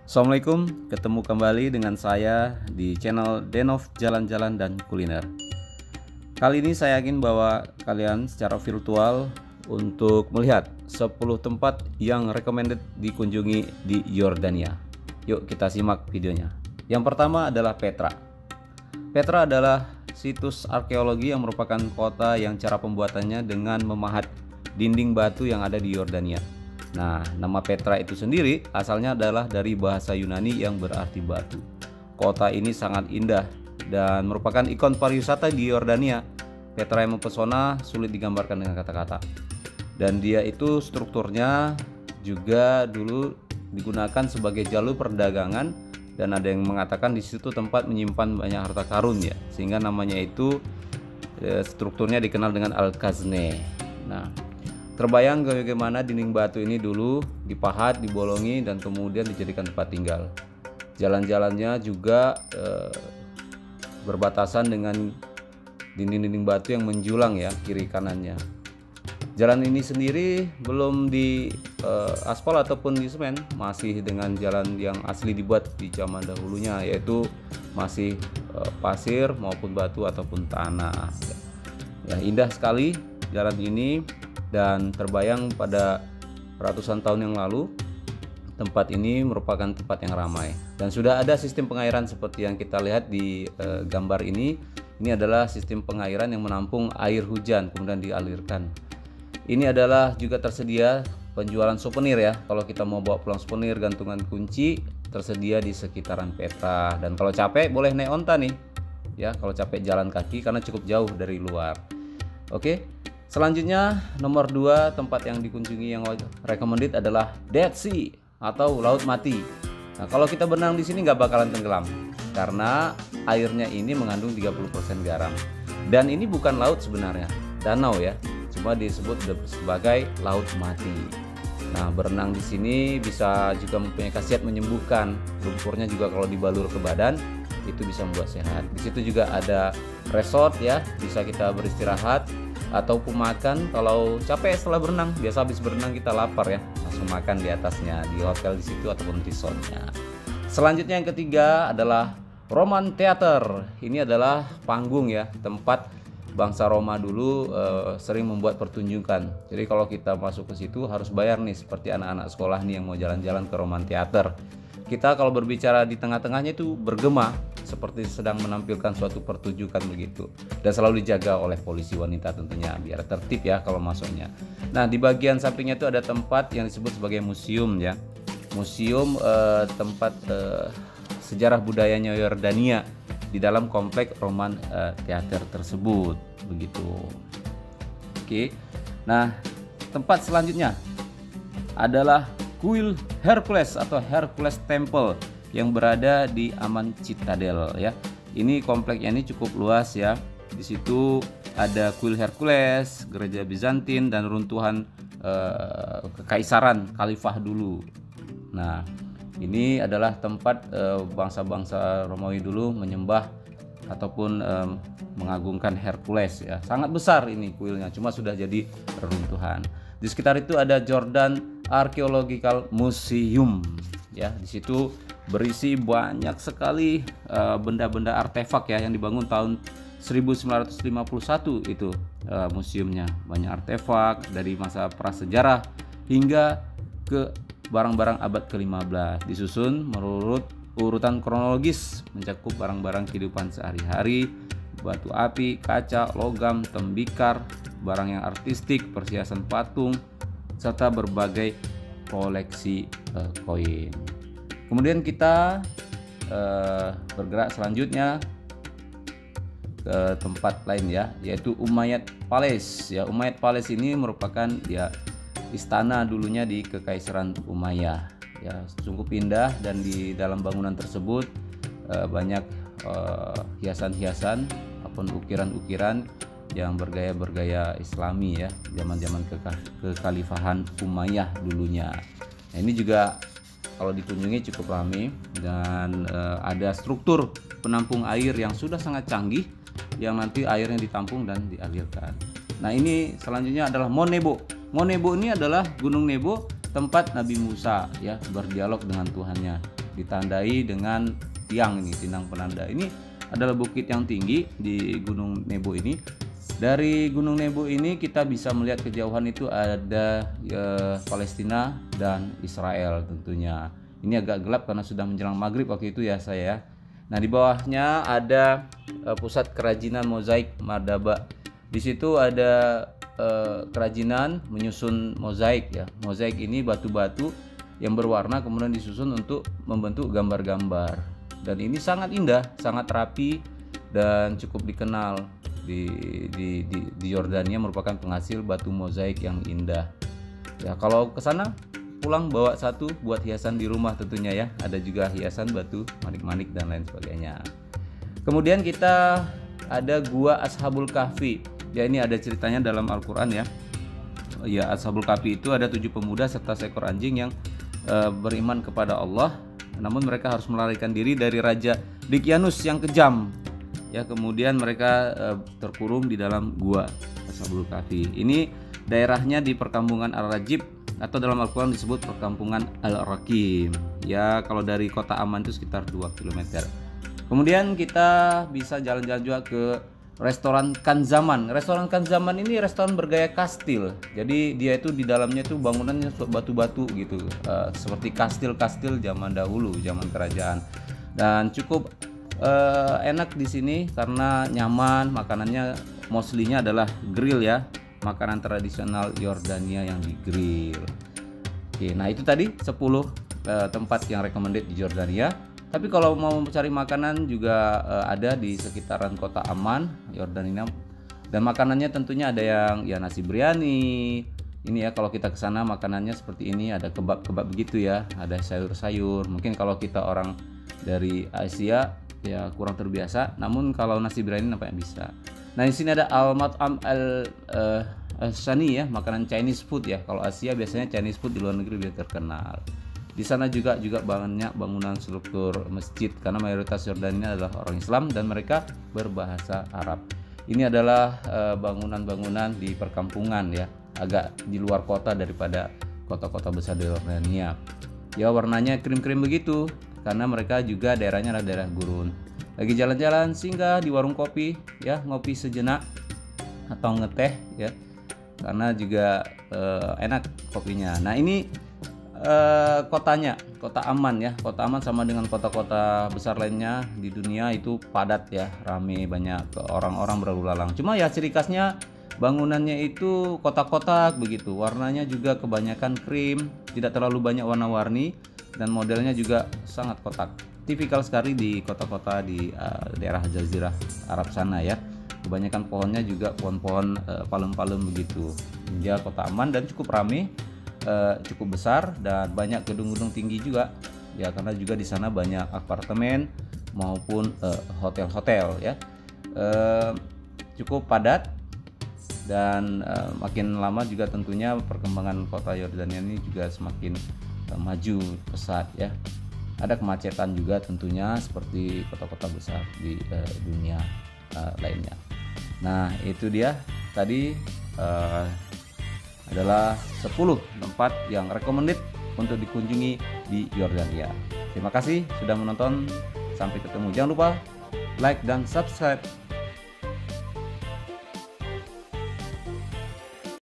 Assalamualaikum, ketemu kembali dengan saya di channel Denov Jalan-Jalan dan Kuliner. Kali ini saya yakin bahwa kalian secara virtual untuk melihat 10 tempat yang recommended dikunjungi di Yordania. Yuk kita simak videonya. Yang pertama adalah Petra. Petra adalah situs arkeologi yang merupakan kota yang cara pembuatannya dengan memahat dinding batu yang ada di Yordania. Nah, nama Petra itu sendiri asalnya adalah dari bahasa Yunani yang berarti batu. Kota ini sangat indah dan merupakan ikon pariwisata di Yordania. Petra yang mempesona, sulit digambarkan dengan kata-kata. Dan dia itu strukturnya juga dulu digunakan sebagai jalur perdagangan, dan ada yang mengatakan di situ tempat menyimpan banyak harta karun ya, sehingga namanya itu strukturnya dikenal dengan Al-Kazne. Nah, terbayang bagaimana dinding batu ini dulu dipahat, dibolongi, dan kemudian dijadikan tempat tinggal. Jalan-jalannya juga berbatasan dengan dinding-dinding batu yang menjulang ya, kiri kanannya. Jalan ini sendiri belum di aspal ataupun di semen, masih dengan jalan yang asli dibuat di zaman dahulunya, yaitu masih pasir maupun batu ataupun tanah. Ya, indah sekali jalan ini. Dan terbayang pada ratusan tahun yang lalu tempat ini merupakan tempat yang ramai, dan sudah ada sistem pengairan seperti yang kita lihat di gambar ini. Ini adalah sistem pengairan yang menampung air hujan kemudian dialirkan. Ini adalah juga tersedia penjualan souvenir ya. Kalau kita mau bawa pulang souvenir, gantungan kunci tersedia di sekitaran Petra. Dan kalau capek boleh naik onta nih ya, kalau capek jalan kaki karena cukup jauh dari luar. Oke. Selanjutnya nomor 2 tempat yang dikunjungi yang recommended adalah Dead Sea atau Laut Mati. Nah, kalau kita berenang di sini nggak bakalan tenggelam karena airnya ini mengandung 30% garam. Dan ini bukan laut sebenarnya, danau ya, cuma disebut sebagai Laut Mati. Nah, berenang di sini bisa juga mempunyai khasiat menyembuhkan. Lumpurnya juga kalau dibalur ke badan itu bisa membuat sehat. Di situ juga ada resort ya, bisa kita beristirahat ataupun makan. Kalau capek setelah berenang, biasa habis berenang kita lapar ya, langsung makan di atasnya di hotel di situ ataupun resortnya. Selanjutnya yang ketiga adalah Roman Theater. Ini adalah panggung ya, tempat bangsa Roma dulu sering membuat pertunjukan. Jadi kalau kita masuk ke situ harus bayar nih, seperti anak-anak sekolah nih yang mau jalan-jalan ke Roman Theater. Kita kalau berbicara di tengah-tengahnya itu bergema seperti sedang menampilkan suatu pertunjukan begitu, dan selalu dijaga oleh polisi wanita tentunya biar tertib ya kalau masuknya. Nah, di bagian sampingnya itu ada tempat yang disebut sebagai museum ya, museum tempat sejarah budayanya Yordania di dalam komplek Roman Theater tersebut begitu. Oke. Nah, tempat selanjutnya adalah Kuil Hercules atau Hercules Temple yang berada di Aman Citadel ya. Ini kompleknya ini cukup luas ya. Di situ ada Kuil Hercules, gereja Bizantin, dan runtuhan kekaisaran Khalifah dulu. Nah, ini adalah tempat bangsa-bangsa Romawi dulu menyembah ataupun mengagungkan Hercules ya. Sangat besar ini kuilnya, cuma sudah jadi reruntuhan. Di sekitar itu ada Jordan Archaeological Museum ya. Di situ berisi banyak sekali benda-benda artefak ya yang dibangun tahun 1951 itu museumnya. Banyak artefak dari masa prasejarah hingga ke barang-barang abad ke-15. Disusun menurut urutan kronologis, mencakup barang-barang kehidupan sehari-hari, batu api, kaca, logam, tembikar, barang yang artistik, perhiasan patung, serta berbagai koleksi koin. Kemudian kita bergerak selanjutnya ke tempat lain ya, yaitu Umayyad Palace ya. Umayyad Palace ini merupakan ya istana dulunya di Kekaisaran Umayyah ya, cukup indah, dan di dalam bangunan tersebut banyak hiasan-hiasan ataupun ukiran-ukiran yang bergaya Islami ya, zaman-zaman kekhalifahan Umayyah dulunya. Nah, ini juga kalau dikunjungi cukup ramai, dan ada struktur penampung air yang sudah sangat canggih, yang nanti airnya ditampung dan dialirkan. Nah, ini selanjutnya adalah Mount Nebo. Mount Nebo ini adalah Gunung Nebo, tempat Nabi Musa ya berdialog dengan Tuhannya. ditandai dengan tiang ini, tiang penanda. Ini adalah bukit yang tinggi di Gunung Nebo ini. Dari Gunung Nebo ini kita bisa melihat kejauhan itu ada Palestina dan Israel tentunya. Ini agak gelap karena sudah menjelang maghrib waktu itu ya saya. Nah, di bawahnya ada pusat kerajinan mozaik Mardaba. Di situ ada kerajinan menyusun mozaik ya. Mozaik ini batu-batu yang berwarna kemudian disusun untuk membentuk gambar-gambar. Dan ini sangat indah, sangat rapi dan cukup dikenal di Yordania, merupakan penghasil batu mozaik yang indah. Ya, kalau ke sana pulang bawa satu buat hiasan di rumah tentunya ya. Ada juga hiasan batu manik-manik dan lain sebagainya. Kemudian kita ada Gua Ashabul Kahfi. Ya, ini ada ceritanya dalam Al-Qur'an ya. Ya, Ashabul Kahfi itu ada 7 pemuda serta seekor anjing yang beriman kepada Allah. Namun mereka harus melarikan diri dari Raja Dikyanus yang kejam. Ya, kemudian mereka terkurung di dalam gua Ashabul Kahfi. Ini daerahnya di perkampungan Al-Rajib atau dalam Al-Qur'an disebut perkampungan Al-Rakim. Ya, kalau dari kota Aman itu sekitar 2 km. Kemudian kita bisa jalan-jalan juga ke restoran Kanzaman. Restoran Kanzaman ini restoran bergaya kastil. Jadi dia itu di dalamnya itu bangunannya batu-batu gitu, seperti kastil-kastil zaman dahulu, zaman kerajaan. Dan cukup enak di sini karena nyaman. Makanannya mostly-nya adalah grill ya, makanan tradisional Yordania yang di grill. Oke, nah itu tadi 10 tempat yang recommended di Yordania. Tapi kalau mau cari makanan juga ada di sekitaran kota Aman, Yordania. Dan makanannya tentunya ada yang ya nasi biryani. Ini ya, kalau kita ke sana makanannya seperti ini, ada kebab-kebab begitu ya, ada sayur-sayur. Mungkin kalau kita orang dari Asia ya kurang terbiasa, namun kalau nasi biryani nampaknya bisa. Nah, di sini ada Al-Mat'am Al-Shani ya, makanan Chinese food ya. Kalau Asia biasanya Chinese food di luar negeri biar terkenal. Di sana juga banyak bangunan struktur masjid karena mayoritas Yordania adalah orang Islam dan mereka berbahasa Arab. Ini adalah bangunan-bangunan di perkampungan ya, agak di luar kota daripada kota-kota besar di Yordania. Ya, warnanya krim-krim begitu karena mereka juga daerahnya adalah daerah gurun. Lagi jalan-jalan singgah di warung kopi ya, ngopi sejenak atau ngeteh ya, karena juga enak kopinya. Nah, ini kotanya, kota Aman ya. Kota Aman sama dengan kota-kota besar lainnya di dunia itu padat ya, rame, banyak orang-orang berlalu lalang. Cuma ya ciri khasnya bangunannya itu kotak-kotak begitu. Warnanya juga kebanyakan krim, tidak terlalu banyak warna-warni, dan modelnya juga sangat kotak. Tipikal sekali di kota-kota di daerah Jazirah Arab sana ya. Kebanyakan pohonnya juga pohon-pohon palem-palem begitu. Dia kota Aman dan cukup rame, cukup besar dan banyak gedung-gedung tinggi juga ya, karena juga di sana banyak apartemen maupun hotel-hotel ya. Cukup padat dan makin lama juga tentunya perkembangan kota Yordania ini juga semakin maju pesat ya. Ada kemacetan juga tentunya seperti kota-kota besar di dunia lainnya. Nah, itu dia tadi adalah 10 tempat yang recommended untuk dikunjungi di Yordania. Terima kasih sudah menonton. Sampai ketemu. Jangan lupa like dan subscribe.